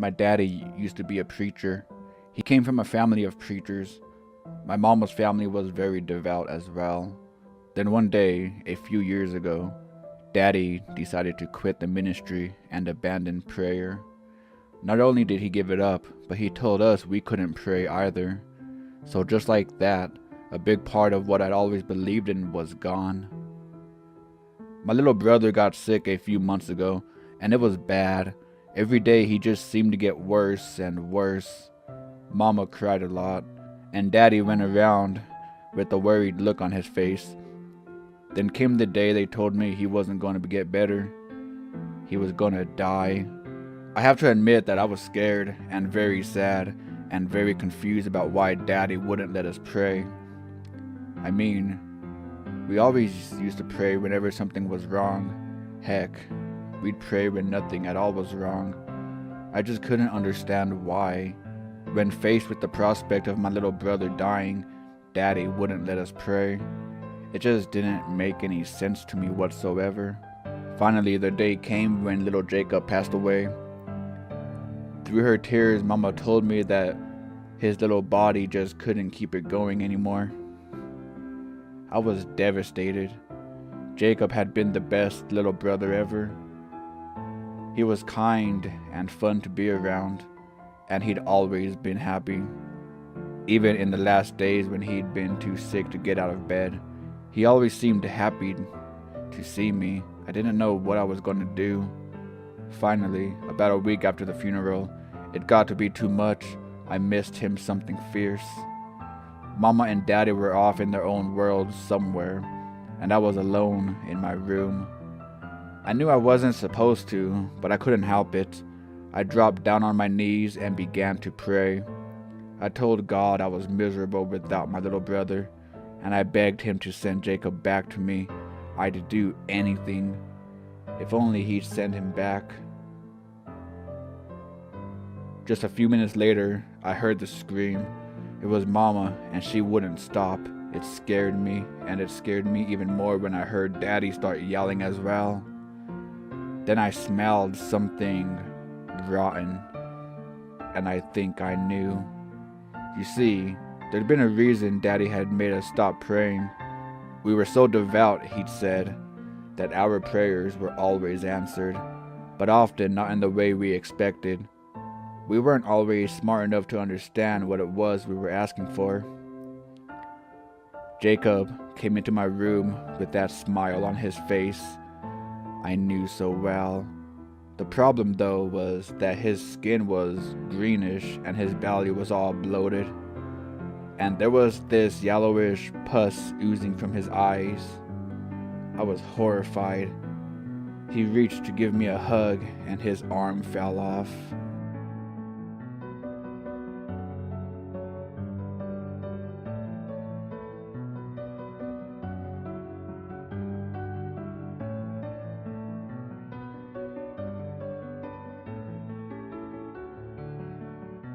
My daddy used to be a preacher. He came from a family of preachers. My mama's family was very devout as well. Then one day, a few years ago, Daddy decided to quit the ministry and abandon prayer. Not only did he give it up, but he told us we couldn't pray either. So just like that, a big part of what I'd always believed in was gone. My little brother got sick a few months ago, and it was bad. Every day he just seemed to get worse and worse. Mama cried a lot, and Daddy went around with a worried look on his face. Then came the day they told me he wasn't going to get better. He was going to die. I have to admit that I was scared and very sad and very confused about why Daddy wouldn't let us pray. I mean, we always used to pray whenever something was wrong. Heck, we'd pray when nothing at all was wrong. I just couldn't understand why, when faced with the prospect of my little brother dying, Daddy wouldn't let us pray. It just didn't make any sense to me whatsoever. Finally, the day came when little Jacob passed away. Through her tears, Mama told me that his little body just couldn't keep it going anymore. I was devastated. Jacob had been the best little brother ever. He was kind and fun to be around, and he'd always been happy. Even in the last days when he'd been too sick to get out of bed, he always seemed happy to see me. I didn't know what I was going to do. Finally, about a week after the funeral, it got to be too much. I missed him something fierce. Mama and Daddy were off in their own worlds somewhere, and I was alone in my room. I knew I wasn't supposed to, but I couldn't help it. I dropped down on my knees and began to pray. I told God I was miserable without my little brother, and I begged him to send Jacob back to me. I'd do anything. If only he'd send him back. Just a few minutes later, I heard the scream. It was Mama, and she wouldn't stop. It scared me, and it scared me even more when I heard Daddy start yelling as well. Then I smelled something rotten, and I think I knew. You see, there'd been a reason Daddy had made us stop praying. We were so devout, he'd said, that our prayers were always answered, but often not in the way we expected. We weren't always smart enough to understand what it was we were asking for. Jacob came into my room with that smile on his face I knew so well. The problem though was that his skin was greenish and his belly was all bloated, and there was this yellowish pus oozing from his eyes. I was horrified. He reached to give me a hug and his arm fell off.